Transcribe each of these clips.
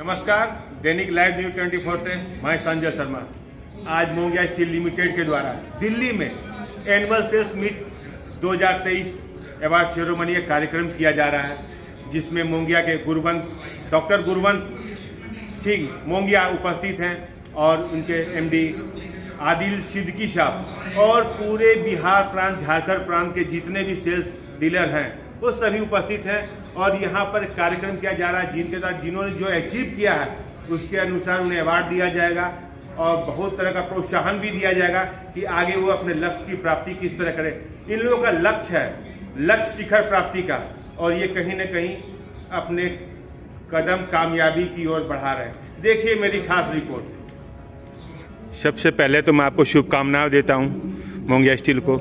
नमस्कार, दैनिक live news 24 से मैं संजय शर्मा। आज मोंगिया स्टील लिमिटेड के द्वारा दिल्ली में annual sales meet 2023 award ceremony का कार्यक्रम किया जा रहा है, जिसमें मोंगिया के डॉक्टर गुरवंत सिंह मोंगिया उपस्थित हैं और उनके एमडी आदिल सिद्दीकी साहब और पूरे बिहार प्रांत, झारखंड प्रांत के जितने भी सेल्स डीलर हैं वो सभी उपस्थित हैं। और यहाँ पर कार्यक्रम किया जा रहा है जिनके साथ जिन्होंने जो अचीव किया है उसके अनुसार उन्हें अवार्ड दिया जाएगा और बहुत तरह का प्रोत्साहन भी दिया जाएगा कि आगे वो अपने लक्ष्य की प्राप्ति किस तरह करें। इन लोगों का लक्ष्य है लक्ष्य शिखर प्राप्ति का, और ये कहीं न कहीं अपने कदम कामयाबी की ओर बढ़ा रहे हैं। देखिए मेरी खास रिपोर्ट। सबसे पहले तो मैं आपको शुभकामनाएं देता हूँ मोंगिया स्टील को,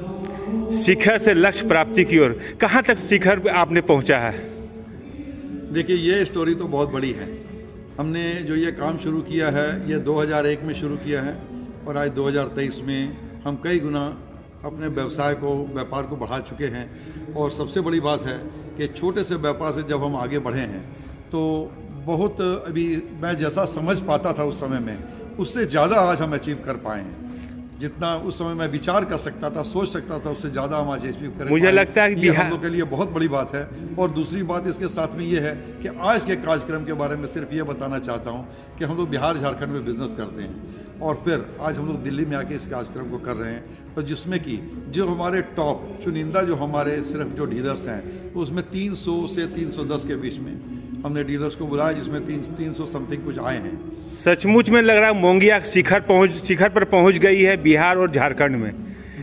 शिखर से लक्ष्य प्राप्ति की ओर। कहाँ तक शिखर आपने पहुँचा है? देखिए, ये स्टोरी तो बहुत बड़ी है। हमने जो ये काम शुरू किया है ये 2001 में शुरू किया है और आज 2023 में हम कई गुना अपने व्यापार को बढ़ा चुके हैं। और सबसे बड़ी बात है कि छोटे से व्यापार से जब हम आगे बढ़े हैं तो बहुत अभी मैं जैसा समझ पाता था उस समय में, उससे ज़्यादा आज हम अचीव कर पाए हैं। जितना उस समय मैं विचार कर सकता था, सोच सकता था, उससे ज़्यादा हम आज अचीव करें। मुझे लगता है कि ये हम लोग के लिए बहुत बड़ी बात है। और दूसरी बात इसके साथ में ये है कि आज के कार्यक्रम के बारे में सिर्फ ये बताना चाहता हूँ कि हम लोग बिहार झारखंड में बिजनेस करते हैं और फिर आज हम लोग दिल्ली में आके इस कार्यक्रम को कर रहे हैं, और जिसमें कि जो हमारे टॉप चुनिंदा जो हमारे सिर्फ जो डीलर्स हैं उसमें 300 से 310 के बीच में हमने डीलर्स को बुलाया, जिसमें 300 समथिंग कुछ आए हैं। सचमुच में लग रहा है मोंगिया शिखर पर पहुंच गई है बिहार और झारखंड में।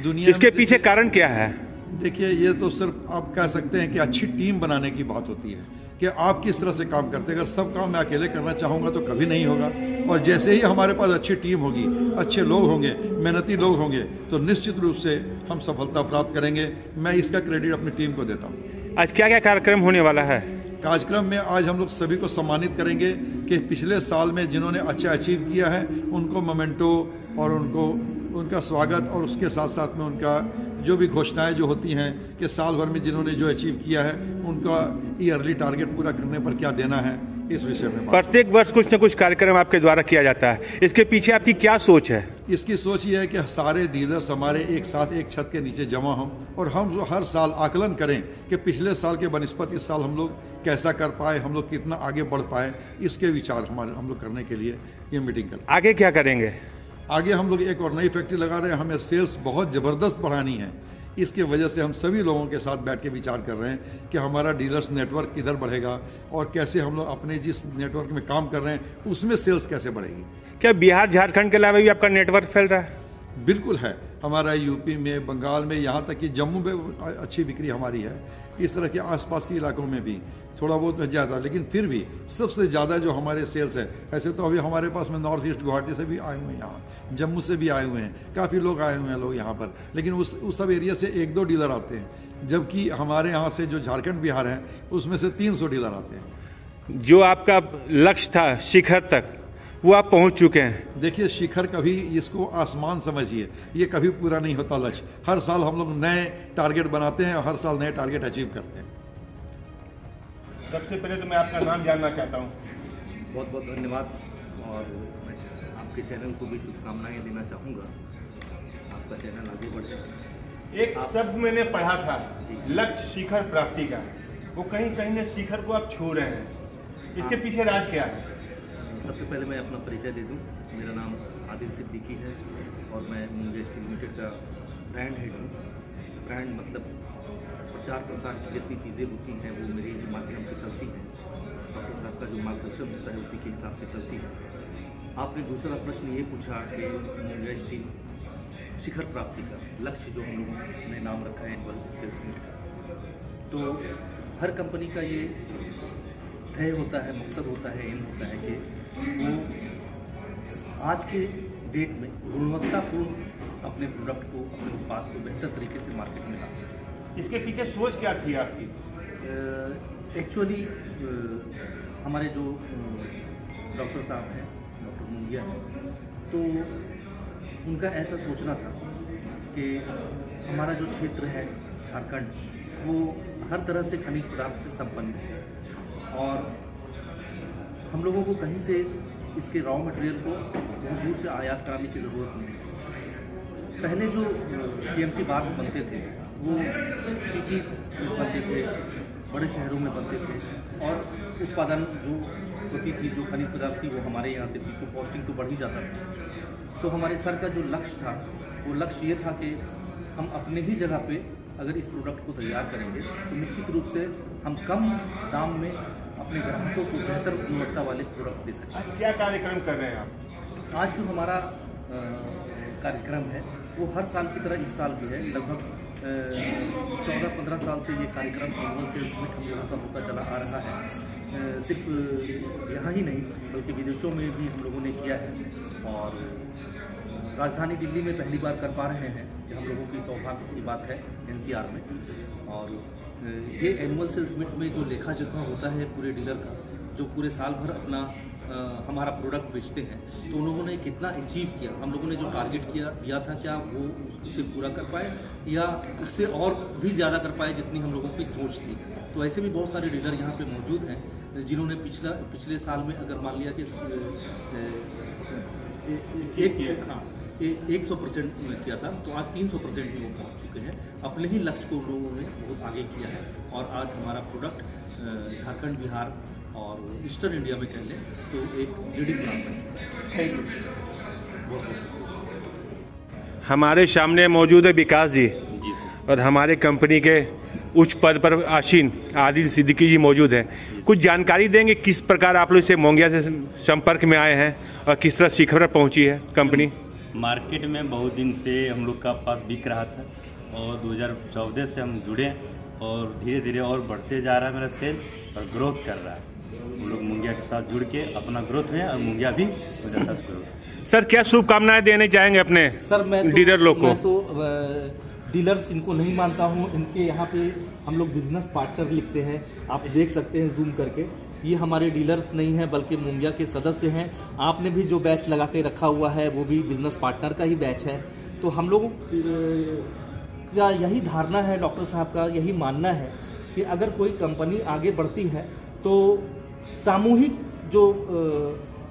दुनिया इसके पीछे कारण क्या है? देखिए, ये तो सिर्फ आप कह सकते हैं कि अच्छी टीम बनाने की बात होती है कि आप किस तरह से काम करते हैं। अगर सब काम मैं अकेले करना चाहूँगा तो कभी नहीं होगा। और जैसे ही हमारे पास अच्छी टीम होगी, अच्छे लोग होंगे, मेहनती लोग होंगे, तो निश्चित रूप से हम सफलता प्राप्त करेंगे। मैं इसका क्रेडिट अपनी टीम को देता हूँ। आज क्या क्या कार्यक्रम होने वाला है? कार्यक्रम में आज हम लोग सभी को सम्मानित करेंगे कि पिछले साल में जिन्होंने अच्छा अचीव किया है उनको मोमेंटो और उनका स्वागत, और उसके साथ साथ में उनका जो भी घोषणाएं जो होती हैं कि साल भर में जिन्होंने जो अचीव किया है उनका ईयरली टारगेट पूरा करने पर क्या देना है, इस विषय में प्रत्येक वर्ष कुछ न कुछ कार्यक्रम आपके द्वारा किया जाता है। इसके पीछे आपकी क्या सोच है? इसकी सोच ये है कि सारे डीलर्स हमारे एक साथ एक छत के नीचे जमा हों और हम जो हर साल आकलन करें कि पिछले साल के बनिस्पत इस साल हम लोग कैसा कर पाए, हम लोग कितना आगे बढ़ पाए, इसके विचार हम लोग करने के लिए ये मीटिंग करते हैं। आगे क्या करेंगे? आगे हम लोग एक और नई फैक्ट्री लगा रहे हैं। हमें सेल्स बहुत ज़बरदस्त बढ़ानी है। इसके वजह से हम सभी लोगों के साथ बैठ के विचार कर रहे हैं कि हमारा डीलर्स नेटवर्क किधर बढ़ेगा और कैसे हम लोग अपने जिस नेटवर्क में काम कर रहे हैं उसमें सेल्स कैसे बढ़ेगी। क्या बिहार झारखंड के अलावा भी आपका नेटवर्क फैल रहा है? बिल्कुल है। हमारा यूपी में, बंगाल में, यहाँ तक कि जम्मू में अच्छी बिक्री हमारी है। इस तरह के आसपास के इलाकों में भी थोड़ा बहुत ज़्यादा, लेकिन फिर भी सबसे ज़्यादा जो हमारे सेल्स है, ऐसे तो अभी हमारे पास में नॉर्थ ईस्ट गुवाहाटी से भी आए हुए हैं, यहाँ जम्मू से भी आए हुए हैं, काफ़ी लोग आए हुए हैं लोग यहाँ पर, लेकिन उस सब एरिया से 1-2 डीलर आते हैं, जबकि हमारे यहाँ से जो झारखंड बिहार है उसमें से 300 डीलर आते हैं। जो आपका लक्ष्य था शिखर तक, वो आप पहुंच चुके हैं। देखिए, शिखर कभी, इसको आसमान समझिए, ये कभी पूरा नहीं होता लक्ष्य। हर साल हम लोग नए टारगेट बनाते हैं और हर साल नए टारगेट अचीव करते हैं। सबसे पहले तो मैं आपका नाम जानना चाहता हूँ। बहुत बहुत धन्यवाद, और मैं आपके चैनल को भी शुभकामनाएं देना चाहूँगा। आपका चैनल आगे बढ़े। एक शब्द मैंने पढ़ा था, लक्ष्य शिखर प्राप्ति का, वो कहीं कहीं ने शिखर को आप छू रहे हैं। इसके पीछे राज क्या है? सबसे पहले मैं अपना परिचय दे दूं। मेरा नाम आदिल सिद्दीकी है और मैं मोंगिया स्टील लिमिटेड का ब्रांड हेड हूँ। ब्रांड मतलब प्रचार प्रसार की जितनी चीज़ें होती हैं वो मेरे माध्यम से चलती हैं। डॉक्टर साहब का जो मार्गदर्शन होता है उसी के हिसाब से चलती है। आपने दूसरा प्रश्न ये पूछा कि मोंगिया स्टील शिखर प्राप्ति का लक्ष्य जो हम लोगों ने नाम रखा है एनुअल सेल्स मीट का, तो हर कंपनी का ये ध्येय होता है, मकसद होता है, एम होता है कि वो आज के डेट में गुणवत्तापूर्ण अपने प्रोडक्ट को, अपने उत्पाद को बेहतर तरीके से मार्केट में ला सकें। इसके पीछे सोच क्या थी आपकी? एक्चुअली हमारे जो डॉक्टर साहब हैं, डॉक्टर मुंगिया हैं, तो उनका ऐसा सोचना था कि हमारा जो क्षेत्र है झारखंड, वो हर तरह से खनिज पदार्थ से संपन्न है और हम लोगों को कहीं से इसके रॉ मटेरियल को बहुत दूर से आयात कराने की ज़रूरत नहीं है। पहले जो TMT बार्स बनते थे वो सिटीज़ में बनते थे, बड़े शहरों में बनते थे, और उत्पादन जो होती थी, जो खनिज पदार्थ थी वो हमारे यहाँ से थी, तो कॉस्टिंग तो बढ़ ही जाता था। तो हमारे सर का जो लक्ष्य था वो लक्ष्य ये था कि हम अपने ही जगह पे अगर इस प्रोडक्ट को तैयार करेंगे तो निश्चित रूप से हम कम दाम में अपने ग्राहकों को बेहतर गुणवत्ता वाले प्रोडक्ट दे सकते हैं। आज क्या कार्यक्रम कर रहे हैं आप? आज जो हमारा कार्यक्रम है वो हर साल की तरह इस साल भी है। लगभग 14-15 साल से ये कार्यक्रम एनुअल सेल्स मीट हम लोगों का होता चला आ रहा है। सिर्फ यहाँ ही नहीं बल्कि विदेशों में भी हम लोगों ने किया है, और राजधानी दिल्ली में पहली बार कर पा रहे हैं। ये हम लोगों की सौभाग्य की बात है NCR में। और ये एनुअल सेल्स मीट में जो लेखा जोखा होता है पूरे डीलर का, जो पूरे साल भर अपना हमारा प्रोडक्ट बेचते हैं, तो उन लोगों ने कितना अचीव किया, हम लोगों ने जो टारगेट दिया था क्या वो उससे पूरा कर पाए या उससे और भी ज़्यादा कर पाए जितनी हम लोगों की सोच थी। तो ऐसे भी बहुत सारे डीलर यहाँ पे मौजूद हैं जिन्होंने पिछले साल में अगर मान लिया कि 100% किया था, तो आज 300% भी वो पहुँच चुके हैं। अपने ही लक्ष्य को उन लोगों ने बहुत आगे किया है, और आज हमारा प्रोडक्ट झारखंड, बिहार और ईस्टर्न इंडिया में कह लें तो एक लीडिंग ब्रांड बन चुका है। Thank you. हमारे सामने मौजूद है विकास जी जी सर। और हमारे कंपनी के उच्च पद पर आसीन आदिल सिद्दीकी जी मौजूद हैं। कुछ जानकारी देंगे किस प्रकार आप लोग से मोंगिया से संपर्क में आए हैं और किस तरह शिखर पर पहुंची है कंपनी? मार्केट में बहुत दिन से हम लोग का पास बिक रहा था, और 2014 से हम जुड़े, और धीरे धीरे और बढ़ते जा रहा है मेरा सेल, और ग्रोथ कर रहा है। हम लोग मुंगिया के साथ जुड़ के अपना ग्रोथ हुए, और मुंगिया भी मेरे साथ ग्रोथ। सर क्या शुभकामनाएं देने चाहेंगे अपने सर मैं डीलर लोग को? मैं तो डीलर्स इनको नहीं मानता हूँ, इनके यहाँ पे हम लोग बिजनेस पार्टनर लिखते हैं। आप देख सकते हैं जूम करके, ये हमारे डीलर्स नहीं हैं बल्कि मुंगिया के सदस्य हैं। आपने भी जो बैच लगा के रखा हुआ है वो भी बिजनेस पार्टनर का ही बैच है। तो हम लोगों का यही धारणा है, डॉक्टर साहब का यही मानना है कि अगर कोई कंपनी आगे बढ़ती है तो सामूहिक जो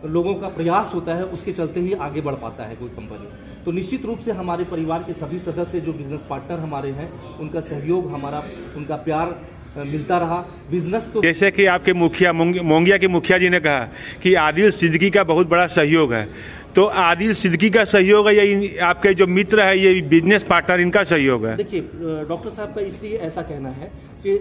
लोगों का प्रयास होता है उसके चलते ही आगे बढ़ पाता है कोई कंपनी। तो निश्चित रूप से हमारे परिवार के सभी सदस्य जो बिजनेस पार्टनर हमारे हैं, उनका सहयोग, हमारा उनका प्यार मिलता रहा। बिजनेस तो जैसे कि आपके मुखिया मोंगिया के मुखिया जी ने कहा कि आदिल सिद्दीकी का बहुत बड़ा सहयोग है, तो आदिल सिद्दीकी का सहयोग है या आपके जो मित्र है ये बिजनेस पार्टनर इनका सहयोग है? देखिए डॉक्टर साहब का इसलिए ऐसा कहना है कि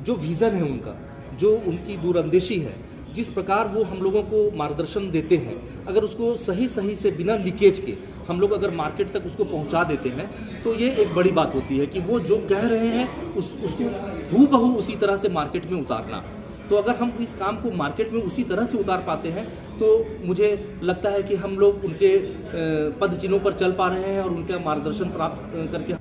जो विज़न है उनका, जो उनकी दूरंदेशी है, जिस प्रकार वो हम लोगों को मार्गदर्शन देते हैं, अगर उसको सही से बिना लीकेज के हम लोग अगर मार्केट तक उसको पहुंचा देते हैं तो ये एक बड़ी बात होती है कि वो जो कह रहे हैं उसको हूबहू उसी तरह से मार्केट में उतारना। तो अगर हम इस काम को मार्केट में उसी तरह से उतार पाते हैं तो मुझे लगता है कि हम लोग उनके पद चिन्हों पर चल पा रहे हैं और उनका मार्गदर्शन प्राप्त करके